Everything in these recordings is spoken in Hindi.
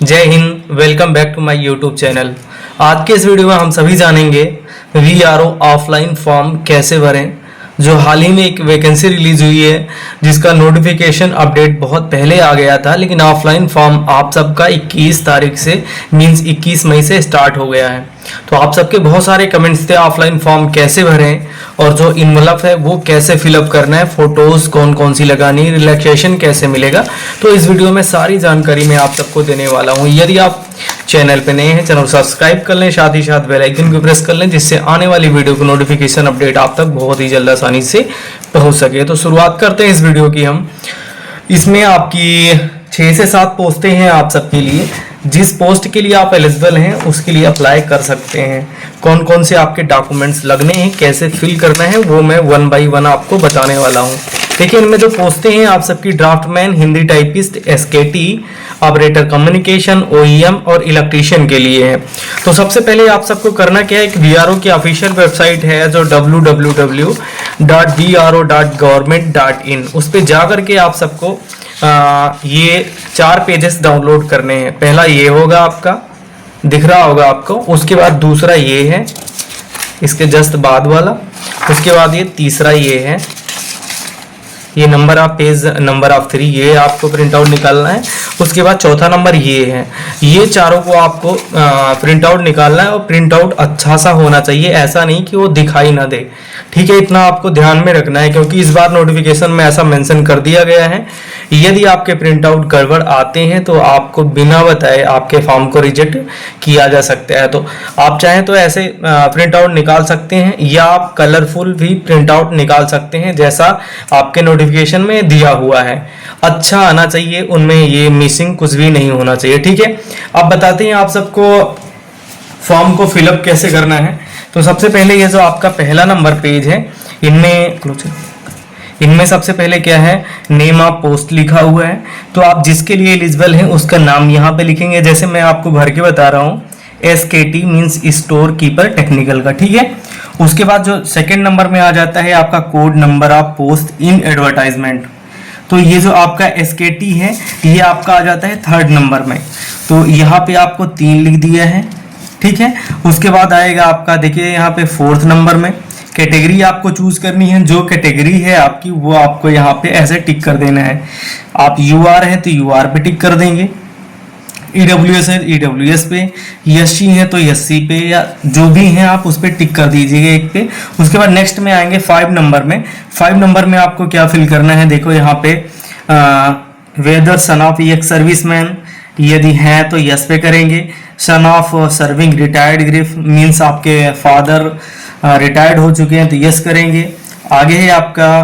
जय हिंद। Welcome back to my YouTube channel. आज के इस वीडियो में हम सभी जानेंगे वीआरओ ऑफलाइन फॉर्म कैसे भरें। जो हाल ही में एक वैकेंसी रिलीज हुई है जिसका नोटिफिकेशन अपडेट बहुत पहले आ गया था, लेकिन ऑफलाइन फॉर्म आप सबका 21 तारीख से मींस 21 मई से स्टार्ट हो गया है। तो आप सबके बहुत सारे कमेंट्स थे ऑफलाइन फॉर्म कैसे भरें और जो इनवलप है वो कैसे फिलअप करना है, फोटोज कौन कौन सी लगानी, रिलैक्सेशन कैसे मिलेगा। तो इस वीडियो में सारी जानकारी मैं आप सबको देने वाला हूँ। यदि आप चैनल पे नए हैं, चैनल सब्सक्राइब कर लें, साथ ही साथ बेल आइकन को प्रेस कर लें, जिससे आने वाली वीडियो की नोटिफिकेशन अपडेट आप तक बहुत ही जल्द आसानी से पहुंच सके। तो शुरुआत करते हैं इस वीडियो की हम। इसमें आपकी 6 से 7 पोस्टें हैं आप सबके लिए। जिस पोस्ट के लिए आप एलिजिबल हैं उसके लिए अप्लाई कर सकते हैं। कौन कौन से आपके डॉक्यूमेंट्स लगने हैं, कैसे फिल करना है, वो मैं 1 बाय 1 आपको बताने वाला हूँ। देखिए, इनमें जो पोस्टें हैं आप सबकी draftsman, Hindi typist, SKT, operator communication, OEM और इलेक्ट्रीशियन के लिए है। तो सबसे पहले आप सबको करना क्या है, एक वीआरओ की ऑफिशियल वेबसाइट है जो www.vro.government.in, उस पर जाकर के आप सबको ये 4 पेजेस डाउनलोड करने हैं। पहला ये होगा, आपका दिख रहा होगा आपको। उसके बाद दूसरा ये है, इसके जस्ट बाद वाला। उसके बाद ये तीसरा ये है, ये number of page, number of 3, ये आपको प्रिंट आउट निकालना है। उसके बाद चौथा नंबर ये है। ये चारों को आपको प्रिंट आउट निकालना है और प्रिंट आउट अच्छा सा होना चाहिए, ऐसा नहीं कि वो दिखाई ना दे। ठीक है, इतना आपको ध्यान में रखना है क्योंकि इस बार नोटिफिकेशन में ऐसा मेंशन कर दिया गया है, यदि आपके प्रिंट आउट गड़बड़ आते हैं तो आपको बिना बताए आपके फॉर्म को रिजेक्ट किया जा सकता है। तो आप चाहें तो ऐसे प्रिंट आउट निकाल सकते हैं या आप कलरफुल भी प्रिंट आउट निकाल सकते हैं, जैसा आपके नोटिफिकेशन में दिया हुआ है। अच्छा आना चाहिए, उनमें ये मिसिंग कुछ भी नहीं होना चाहिए। ठीक है, अब बताते हैं आप सबको फॉर्म को फिलअप कैसे करना है। तो सबसे पहले ये जो आपका पहला नंबर पेज है, इनमें सबसे पहले क्या है, नेम ऑफ पोस्ट लिखा हुआ है। तो आप जिसके लिए एलिजिबल हैं उसका नाम यहाँ पे लिखेंगे। जैसे मैं आपको भर के बता रहा हूँ, SKT means store keeper technical का। ठीक है, उसके बाद जो सेकंड नंबर में आ जाता है आपका code number of post in advertisement. तो ये जो आपका SKT है ये आपका आ जाता है 3rd नंबर में। तो यहाँ पे आपको 3 लिख दिया है। ठीक है, उसके बाद आएगा आपका, देखिए यहाँ पे 4th नंबर में कैटेगरी आपको चूज करनी है। जो कैटेगरी है आपकी वो आपको यहाँ पे ऐसे टिक कर देना है। आप UR है तो UR पे टिक कर देंगे, EWS है EWS पे, SC है तो SC पे, या जो भी है आप उस पर टिक कर दीजिएगा एक पे। उसके बाद नेक्स्ट में आएंगे 5 नंबर में। 5 नंबर में आपको क्या फिल करना है, देखो यहाँ पे वेदर सन ऑफ एक सर्विसमैन, यदि है तो यस पे करेंगे। Son of serving retired grief means आपके फादर रिटायर्ड हो चुके हैं तो यस करेंगे। आगे है आपका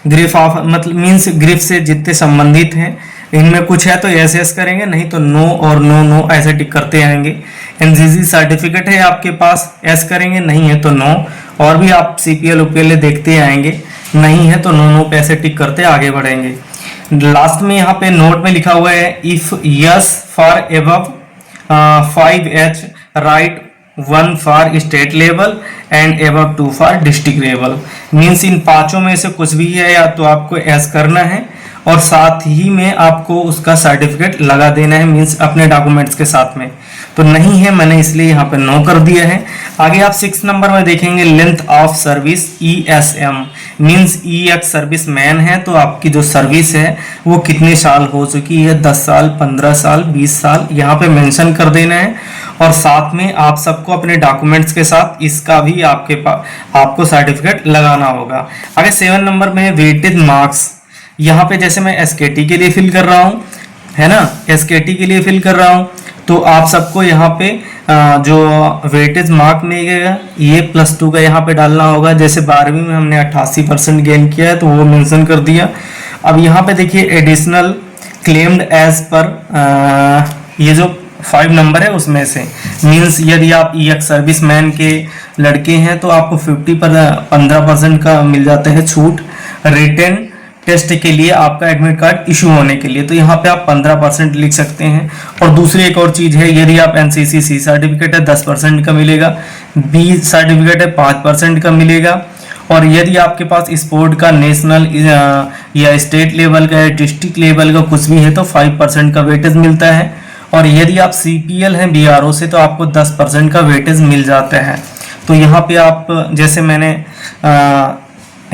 ग्रिफ ऑफ, मतलब मीन्स ग्रिफ से जितने संबंधित हैं, इनमें कुछ है तो यस यस करेंगे, नहीं तो नो और नो नो ऐसे टिक करते आएंगे। NCC सर्टिफिकेट है आपके पास, यस करेंगे, नहीं है तो नो। और भी आप CPL UPL देखते आएंगे, नहीं है तो नो नो पे ऐसे टिक करते आगे बढ़ेंगे। लास्ट में यहाँ पे नोट में लिखा हुआ है, if yes for above 5H right 1 for state level and above 2 for district level. Means in पांचों में से कुछ भी है या तो आपको एस करना है और साथ ही में आपको उसका सर्टिफिकेट लगा देना है, मीन्स अपने डॉक्यूमेंट्स के साथ में। तो नहीं है, मैंने इसलिए यहाँ पे नो कर दिया है। आगे आप 6 नंबर में देखेंगे length of service ESM means EX service man है तो आपकी जो सर्विस है वो कितने साल हो चुकी है, 10 साल, 15 साल, 20 साल, यहाँ पे मेंशन कर देना है। और साथ में आप सबको अपने डॉक्यूमेंट्स के साथ इसका भी आपको सर्टिफिकेट लगाना होगा। आगे 7 नंबर में वेटेड मार्क्स, यहाँ पे जैसे मैं SKT के लिए फिल कर रहा हूँ, है ना, SKT के लिए फिल कर रहा हूँ, तो आप सबको यहाँ पे जो वेटेज मार्क मिलेगा ये +2 का यहाँ पे डालना होगा। जैसे 12वीं में हमने 88% गेन किया है तो वो मेंशन कर दिया। अब यहाँ पे देखिए एडिशनल क्लेम्ड एज पर ये जो 5 नंबर है उसमें से, मीन्स यदि आप EX सर्विसमैन के लड़के हैं तो आपको 15% का मिल जाता है छूट रिटर्न टेस्ट के लिए, आपका एडमिट कार्ड इशू होने के लिए। तो यहाँ पे आप 15% लिख सकते हैं। और दूसरी एक और चीज़ है, यदि आप NCC C सर्टिफिकेट है 10% का मिलेगा, B सर्टिफिकेट है 5% का मिलेगा, और यदि आपके पास स्पोर्ट का नेशनल या स्टेट लेवल का या डिस्ट्रिक्ट लेवल का कुछ भी है तो 5% का वेटेज मिलता है। और यदि आप CPL हैं BRO से तो आपको 10% का वेटेज मिल जाता है। तो यहाँ पे आप जैसे मैंने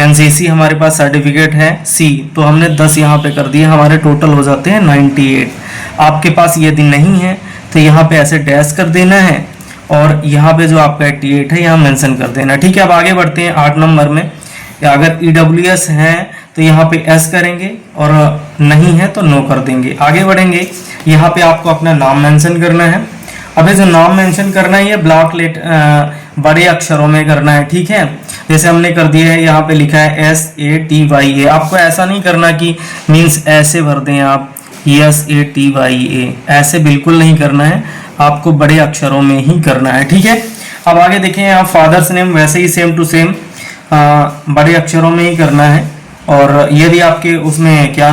NCC हमारे पास सर्टिफिकेट है C, तो हमने 10 यहाँ पे कर दिए, हमारे टोटल हो जाते हैं 98। आपके पास यदि नहीं है तो यहाँ पे ऐसे डैश कर देना है और यहाँ पे जो आपका 88 है यहाँ मेंशन कर देना। ठीक है, अब आगे बढ़ते हैं 8 नंबर में। अगर EWS है तो यहाँ पे S करेंगे और नहीं है तो नो कर देंगे। आगे बढ़ेंगे, यहाँ पे आपको अपना नाम मेंशन करना है। अब ये जो नाम मेंशन करना है ये बड़े अक्षरों में करना है। ठीक है, जैसे हमने कर दिया है, यहाँ पे लिखा है SATYA। आपको ऐसा नहीं करना कि मीन्स ऐसे भर दें आप SATYA, ऐसे बिल्कुल नहीं करना है, आपको बड़े अक्षरों में ही करना है। ठीक है, अब आगे देखें, आप फादर्स नेम वैसे ही सेम टू सेम बड़े अक्षरों में ही करना है। और यदि आपके उसमें क्या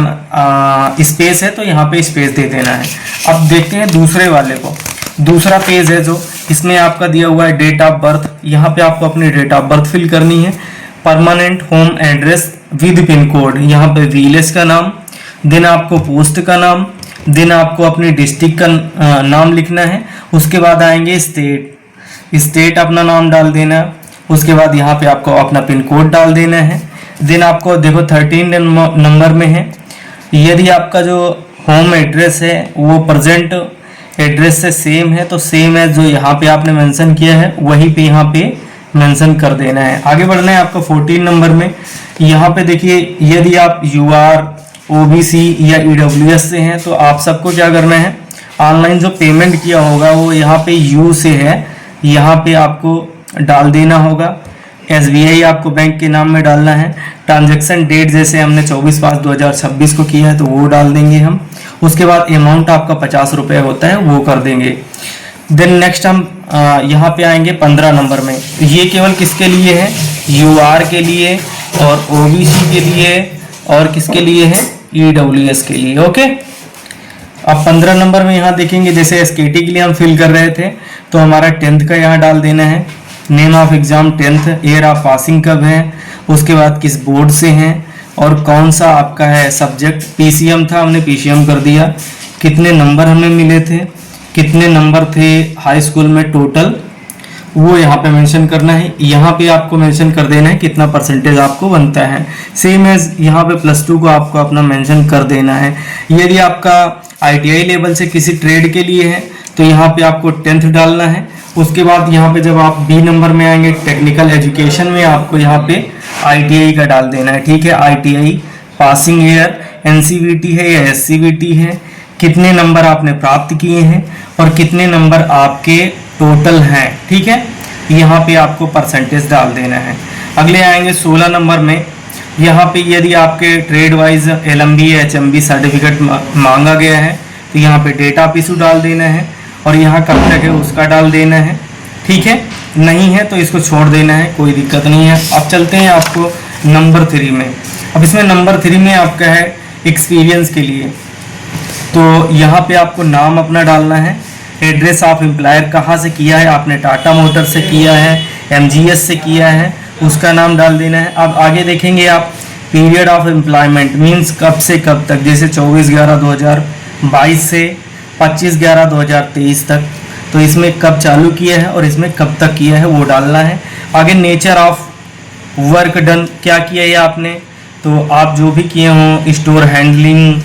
स्पेस है तो यहाँ पे स्पेस दे देना है। अब देखते हैं दूसरे वाले को। दूसरा पेज है जो इसमें आपका दिया हुआ है डेट ऑफ बर्थ। यहाँ पे आपको अपनी डेट ऑफ बर्थ फिल करनी है। Permanent home address with pin code, यहाँ पे विलेज का नाम, देन आपको पोस्ट का नाम, देन आपको अपनी डिस्ट्रिक्ट का नाम लिखना है। उसके बाद आएंगे स्टेट अपना नाम डाल देना। उसके बाद यहाँ पे आपको अपना पिन कोड डाल देना है। देन आपको देखो 13 नंबर में है, यदि आपका जो होम एड्रेस है वो प्रेजेंट एड्रेस से सेम है तो सेम है जो यहाँ पे आपने मेंशन किया है वहीं पे यहाँ पे मेंशन कर देना है। आगे बढ़ना है आपको 14 नंबर में। यहाँ पे देखिए, यदि आप UR OBC या EWS से हैं तो आप सबको क्या करना है, ऑनलाइन जो पेमेंट किया होगा वो यहाँ पे U से है, यहाँ पे आपको डाल देना होगा। SBI आपको बैंक के नाम में डालना है। ट्रांजैक्शन डेट जैसे हमने 24/5/2026 को किया है तो वो डाल देंगे हम। उसके बाद अमाउंट आपका 50 रुपये होता है वो कर देंगे। देन नेक्स्ट हम यहाँ पे आएंगे 15 नंबर में। ये केवल किसके लिए है, UR के लिए और OBC के लिए और किसके लिए है, EWS के लिए। ओके, अब 15 नंबर में यहाँ देखेंगे, जैसे SKT के लिए हम फिल कर रहे थे तो हमारा 10th का यहाँ डाल देना है। Name of exam 10th, year of passing कब है, उसके बाद किस बोर्ड से हैं और कौन सा आपका है सब्जेक्ट। PCM था, हमने PCM कर दिया। कितने नंबर हमें मिले थे, कितने नंबर थे हाई स्कूल में टोटल, वो यहाँ पे मेंशन करना है। यहाँ पे आपको मेंशन कर देना है कितना परसेंटेज आपको बनता है। सेम एज यहाँ पे +2 को आपको अपना मेंशन कर देना है। यदि आपका ITI लेवल से किसी ट्रेड के लिए है तो यहाँ पे आपको 10th डालना है। उसके बाद यहाँ पे जब आप B नंबर में आएंगे टेक्निकल एजुकेशन में, आपको यहाँ पे ITI का डाल देना है। ठीक है, ITI पासिंग ईयर NCVT है या SCVT है, कितने नंबर आपने प्राप्त किए हैं और कितने नंबर आपके टोटल हैं। ठीक है, यहाँ पे आपको परसेंटेज डाल देना है। अगले आएंगे 16 नंबर में। यहाँ पे यदि आपके trade wise LMB HMB certificate मांगा गया है तो यहाँ पे डेट ऑफ इशू डाल देना है और यहाँ कब तक है उसका डाल देना है। ठीक है, नहीं है तो इसको छोड़ देना है, कोई दिक्कत नहीं है। अब चलते हैं आपको नंबर 3 में। अब इसमें नंबर 3 में आपका है एक्सपीरियंस के लिए, तो यहाँ पे आपको नाम अपना डालना है। एड्रेस ऑफ एम्प्लॉयर, कहाँ से किया है आपने, टाटा मोटर से किया है, MGS से किया है, उसका नाम डाल देना है। अब आगे देखेंगे आप पीरियड ऑफ एम्प्लॉयमेंट मीन्स कब से कब तक, जैसे 24/11/2022 से 25/11/2023 तक, तो इसमें कब चालू किया है और इसमें कब तक किया है वो डालना है। आगे नेचर ऑफ वर्क डन, क्या किया है आपने, तो आप जो भी किए हों, स्टोर हैंडलिंग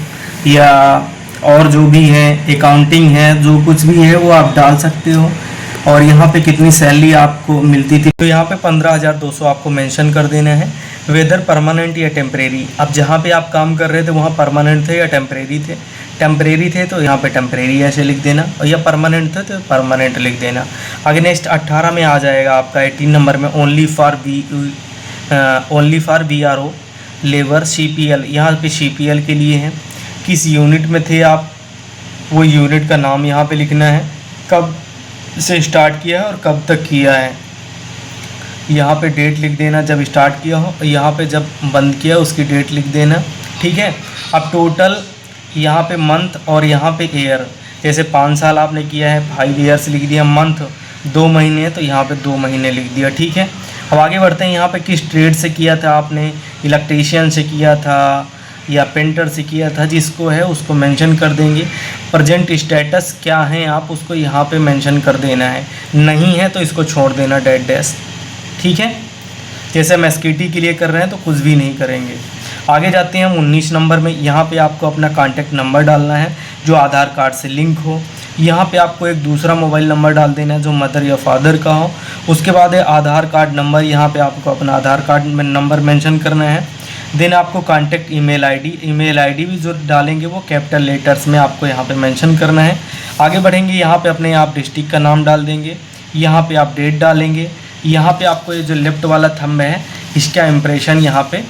या और जो भी है, अकाउंटिंग है, जो कुछ भी है वो आप डाल सकते हो। और यहाँ पे कितनी सैलरी आपको मिलती थी, तो यहाँ पे 15,200 आपको मेंशन कर देना है। वेदर परमानेंट या टेम्परेरी, अब जहाँ पे आप काम कर रहे थे वहाँ परमानेंट थे या टेम्परेरी थे, टेम्परेरी थे तो यहाँ पे टेम्परेरी ऐसे लिख देना, और या परमानेंट थे तो परमानेंट लिख देना। आगे नेक्स्ट 18 में आ जाएगा आपका 18 नंबर में only for BRO labour CPL, यहाँ पे CPL के लिए है। किस यूनिट में थे आप, वो यूनिट का नाम यहाँ पे लिखना है, कब से स्टार्ट किया है और कब तक किया है, यहाँ पे डेट लिख देना जब स्टार्ट किया हो, यहाँ पे जब बंद किया उसकी डेट लिख देना। ठीक है, अब टोटल यहाँ पे मंथ और यहाँ पे ईयर, जैसे 5 साल आपने किया है 5 ईयर्स लिख दिया, मंथ 2 महीने है तो यहाँ पे 2 महीने लिख दिया। ठीक है, अब आगे बढ़ते हैं। यहाँ पे किस ट्रेड से किया था आपने, इलेक्ट्रीशियन से किया था, या पेंटर से किया था, जिसको है उसको मेंशन कर देंगे। प्रेजेंट स्टेटस क्या है आप उसको यहाँ पे मेंशन कर देना है, नहीं है तो इसको छोड़ देना डेड डैश, ठीक है। जैसे हम एसकेटी के लिए कर रहे हैं तो कुछ भी नहीं करेंगे। आगे जाते हैं हम 19 नंबर में। यहाँ पे आपको अपना कॉन्टैक्ट नंबर डालना है जो आधार कार्ड से लिंक हो। यहाँ पे आपको एक दूसरा मोबाइल नंबर डाल देना है जो मदर या फादर का हो। उसके बाद है आधार कार्ड नंबर, यहाँ पे आपको अपना आधार कार्ड में नंबर मेंशन करना है। देन आपको कॉन्टैक्ट ईमेल आईडी भी जो डालेंगे वो कैपिटल लेटर्स में आपको यहाँ पे मेंशन करना है। आगे बढ़ेंगे, यहाँ पे अपने आप डिस्ट्रिक्ट का नाम डाल देंगे, यहाँ पे आप डेट डालेंगे। यहाँ पे आपको ये जो लेफ़्ट वाला थंब है इसका इम्प्रेशन यहाँ पे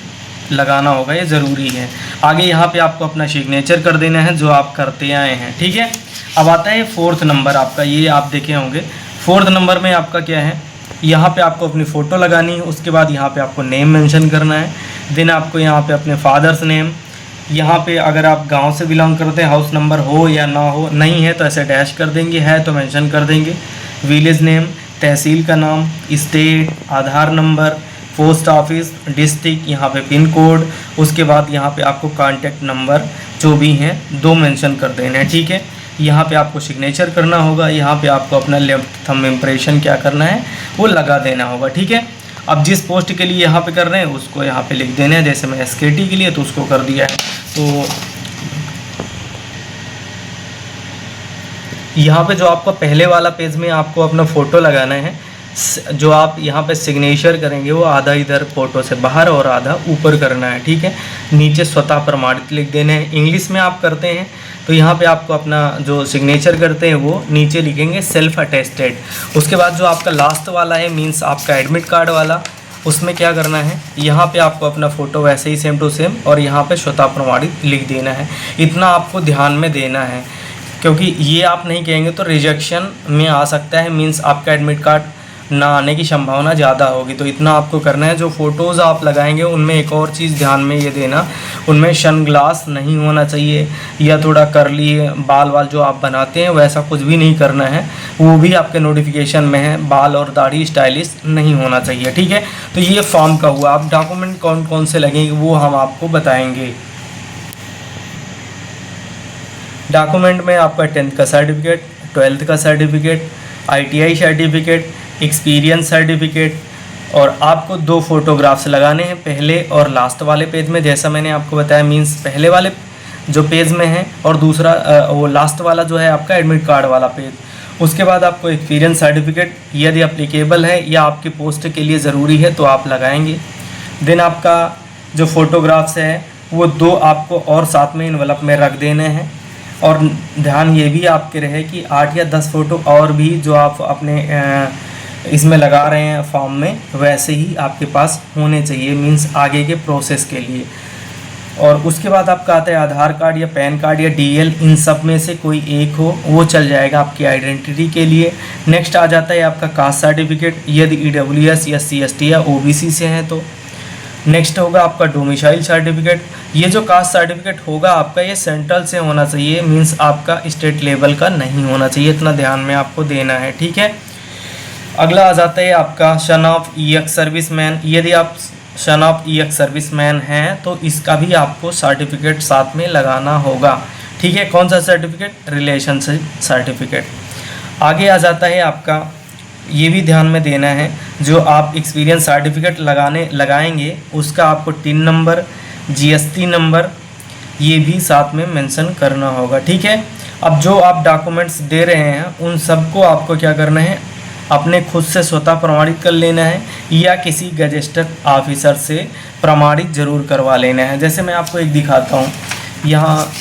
लगाना होगा, ये ज़रूरी है। आगे यहाँ पे आपको अपना सिग्नेचर कर देना है जो आप करते आए हैं, ठीक है। अब आता है 4th नंबर आपका, ये आप देखे होंगे। 4th नंबर में आपका क्या है, यहाँ पे आपको अपनी फ़ोटो लगानी है। उसके बाद यहाँ पे आपको नेम मेंशन करना है। देन आपको यहाँ पे अपने फादर्स नेम, यहाँ पे अगर आप गांव से बिलोंग करते हैं, हाउस नंबर हो या ना हो, नहीं है तो ऐसे डैश कर देंगे, है तो मेंशन कर देंगे। विलेज नेम, तहसील का नाम, स्टेट, आधार नंबर, पोस्ट ऑफिस, डिस्ट्रिक्ट, यहाँ पे पिन कोड। उसके बाद यहाँ पे आपको कॉन्टैक्ट नंबर जो भी हैं 2 मेंशन कर देना है, ठीक है। यहाँ पे आपको सिग्नेचर करना होगा। यहाँ पे आपको अपना लेफ्ट थंब इम्प्रेशन क्या करना है वो लगा देना होगा, ठीक है। अब जिस पोस्ट के लिए यहाँ पे कर रहे हैं उसको यहाँ पे लिख देना है। जैसे मैं एसकेटी के लिए तो उसको कर दिया है। तो यहाँ पे जो आपको पहले वाला पेज में आपको अपना फ़ोटो लगाना है, जो आप यहाँ पे सिग्नेचर करेंगे वो आधा इधर फ़ोटो से बाहर और आधा ऊपर करना है, ठीक है। नीचे स्वतः प्रमाणित लिख देने हैं। इंग्लिश में आप करते हैं तो यहाँ पे आपको अपना जो सिग्नेचर करते हैं वो नीचे लिखेंगे सेल्फ अटेस्टेड। उसके बाद जो आपका लास्ट वाला है मीन्स आपका एडमिट कार्ड वाला, उसमें क्या करना है, यहाँ पे आपको अपना फ़ोटो वैसे ही सेम टू सेम और यहाँ पे स्वतः प्रमाणित लिख देना है। इतना आपको ध्यान में देना है क्योंकि ये आप नहीं कहेंगे तो रिजेक्शन में आ सकता है, मीन्स आपका एडमिट कार्ड ना आने की संभावना ज़्यादा होगी। तो इतना आपको करना है। जो फ़ोटोज़ आप लगाएंगे उनमें एक और चीज़ ध्यान में ये देना, उनमें सनग्लास नहीं होना चाहिए या थोड़ा करली बाल जो आप बनाते हैं वैसा कुछ भी नहीं करना है, वो भी आपके नोटिफिकेशन में है। बाल और दाढ़ी स्टाइलिश नहीं होना चाहिए, ठीक है। तो ये फॉर्म का हुआ। आप डॉक्यूमेंट कौन कौन से लगेंगे वो हम आपको बताएँगे। डॉक्यूमेंट में आपका 10th का सर्टिफिकेट, 12th का certificate, ITI certificate, experience certificate, और आपको 2 फोटोग्राफ्स लगाने हैं पहले और लास्ट वाले पेज में। जैसा मैंने आपको बताया, मीन्स पहले वाले जो पेज में है और दूसरा वो लास्ट वाला जो है आपका एडमिट कार्ड वाला पेज। उसके बाद आपको एक्सपीरियंस सर्टिफिकेट यदि अप्लीकेबल है या आपकी पोस्ट के लिए ज़रूरी है तो आप लगाएंगे। देन आपका जो फ़ोटोग्राफ्स है वो 2 आपको और साथ में इन्वेलप में रख देने हैं। और ध्यान ये भी आपके रहे कि 8 या 10 फ़ोटो और भी जो आप अपने इसमें लगा रहे हैं फॉर्म में वैसे ही आपके पास होने चाहिए, मींस आगे के प्रोसेस के लिए। और उसके बाद आपका आता है आधार कार्ड या पैन कार्ड या DL, इन सब में से कोई एक हो वो चल जाएगा आपकी आइडेंटिटी के लिए। नेक्स्ट आ जाता है आपका कास्ट सर्टिफिकेट, यदि EWS या CST या OBC से हैं तो। नेक्स्ट होगा आपका डोमिसाइल सर्टिफिकेट। ये जो कास्ट सर्टिफिकेट होगा आपका ये सेंट्रल से होना चाहिए, मींस आपका स्टेट लेवल का नहीं होना चाहिए, इतना ध्यान में आपको देना है, ठीक है। अगला आ जाता है आपका सन ऑफ EX सर्विसमैन। यदि आप सन ऑफ EX सर्विसमैन हैं तो इसका भी आपको सर्टिफिकेट साथ में लगाना होगा, ठीक है। कौन सा सर्टिफिकेट? Relationship certificate. आगे आ जाता है आपका, ये भी ध्यान में देना है, जो आप एक्सपीरियंस सर्टिफिकेट लगाएंगे उसका आपको TIN नंबर, GST नंबर ये भी साथ में मेंशन करना होगा, ठीक है। अब जो आप डॉक्यूमेंट्स दे रहे हैं उन सबको आपको क्या करना है, अपने खुद से स्वतः प्रमाणित कर लेना है या किसी गजेस्टेड ऑफिसर से प्रमाणित ज़रूर करवा लेना है। जैसे मैं आपको एक दिखाता हूँ, यहाँ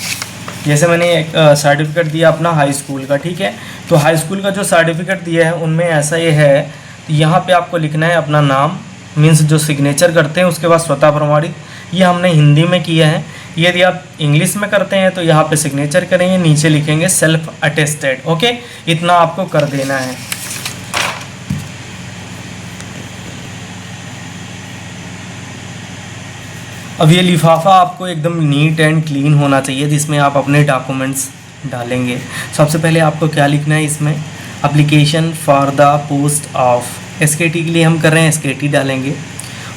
जैसे मैंने एक सर्टिफिकेट दिया अपना हाई स्कूल का, ठीक है। तो हाई स्कूल का जो सर्टिफिकेट दिया है उनमें ऐसा ये है, यहाँ पे आपको लिखना है अपना नाम, मीन्स जो सिग्नेचर करते हैं, उसके बाद स्वतः प्रमाणित। ये हमने हिंदी में किया है। यदि आप इंग्लिश में करते हैं तो यहाँ पे सिग्नेचर करेंगे, नीचे लिखेंगे सेल्फ अटेस्टेड, ओके। इतना आपको कर देना है। अब ये लिफाफा आपको एकदम नीट एंड क्लीन होना चाहिए जिसमें आप अपने डॉक्यूमेंट्स डालेंगे। सबसे पहले आपको क्या लिखना है इसमें, application for the post of SKT के लिए हम कर रहे हैं SKT डालेंगे।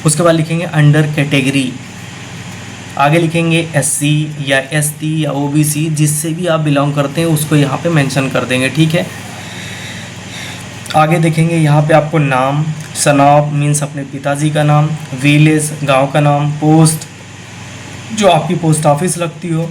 उसके बाद लिखेंगे अंडर कैटेगरी, आगे लिखेंगे SC या ST या OBC, जिससे भी आप बिलोंग करते हैं उसको यहाँ पे मेंशन कर देंगे, ठीक है। आगे देखेंगे यहाँ पे आपको नाम, सन ऑफ मीन्स अपने पिताजी का नाम, विलेज गांव का नाम, पोस्ट जो आपकी पोस्ट ऑफिस लगती हो,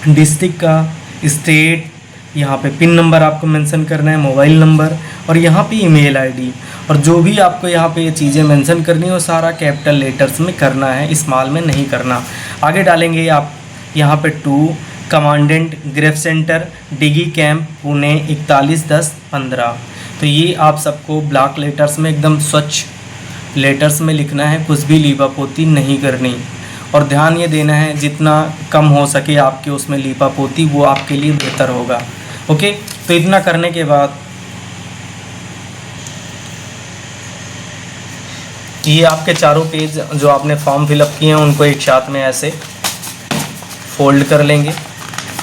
डिस्ट्रिक्ट का, स्टेट, यहाँ पे पिन नंबर आपको मेंशन करना है, मोबाइल नंबर, और यहाँ पे ईमेल आईडी। और जो भी आपको यहाँ पे ये चीज़ें मेंशन करनी है वो सारा कैपिटल लेटर्स में करना है, स्मॉल में नहीं करना। आगे डालेंगे आप यहाँ पे 2 कमांडेंट ग्रेफ सेंटर डिगी कैंप पुणे 411015। तो ये आप सबको ब्लॉक लेटर्स में एकदम स्वच्छ लेटर्स में लिखना है, कुछ भी लीपापोती नहीं करनी। और ध्यान ये देना है जितना कम हो सके आपके उसमें लीपापोती, वो आपके लिए बेहतर होगा। ओके, तो इतना करने के बाद ये आपके चारों पेज जो आपने फॉर्म फिलअप किए हैं उनको एक साथ में ऐसे फोल्ड कर लेंगे।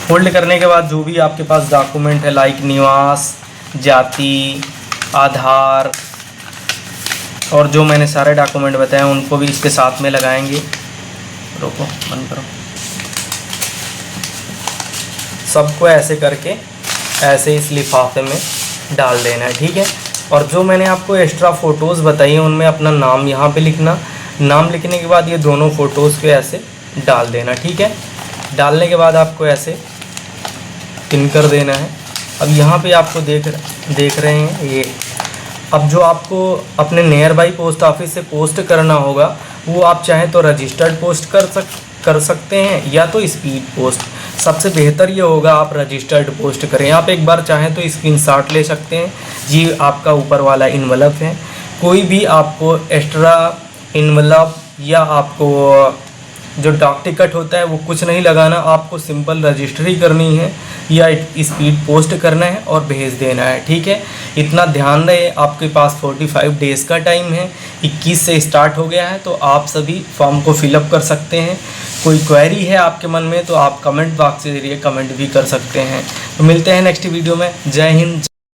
फोल्ड करने के बाद जो भी आपके पास डॉक्यूमेंट है लाइक निवास, जाति, आधार और जो मैंने सारे डॉक्यूमेंट बताए उनको भी इसके साथ में लगाएंगे। रोको, बंद करो। सबको ऐसे करके ऐसे इस लिफाफे में डाल देना है, ठीक है। और जो मैंने आपको एक्स्ट्रा फ़ोटोज़ बताई हैं उनमें अपना नाम यहाँ पे लिखना। नाम लिखने के बाद ये दोनों फ़ोटोज़ को ऐसे डाल देना, ठीक है। डालने के बाद आपको ऐसे पिन कर देना है। अब यहाँ पे आपको देख रहे हैं ये, अब जो आपको अपने नियर बाई पोस्ट ऑफिस से पोस्ट करना होगा वो आप चाहे तो रजिस्टर्ड पोस्ट कर सकते हैं या तो स्पीड पोस्ट। सबसे बेहतर ये होगा आप रजिस्टर्ड पोस्ट करें। आप एक बार चाहें तो स्क्रीनशॉट ले सकते हैं, ये आपका ऊपर वाला इन्वेलप है। कोई भी आपको एक्स्ट्रा इन्वेलप या आपको जो डाक टिकट होता है वो कुछ नहीं लगाना, आपको सिंपल रजिस्ट्री करनी है या स्पीड पोस्ट करना है और भेज देना है, ठीक है। इतना ध्यान रहे, आपके पास 45 डेज़ का टाइम है, 21 से स्टार्ट हो गया है, तो आप सभी फॉर्म को फिलअप कर सकते हैं। कोई क्वेरी है आपके मन में तो आप कमेंट बॉक्स के जरिए कमेंट भी कर सकते हैं। तो मिलते हैं नेक्स्ट वीडियो में। जय हिंद।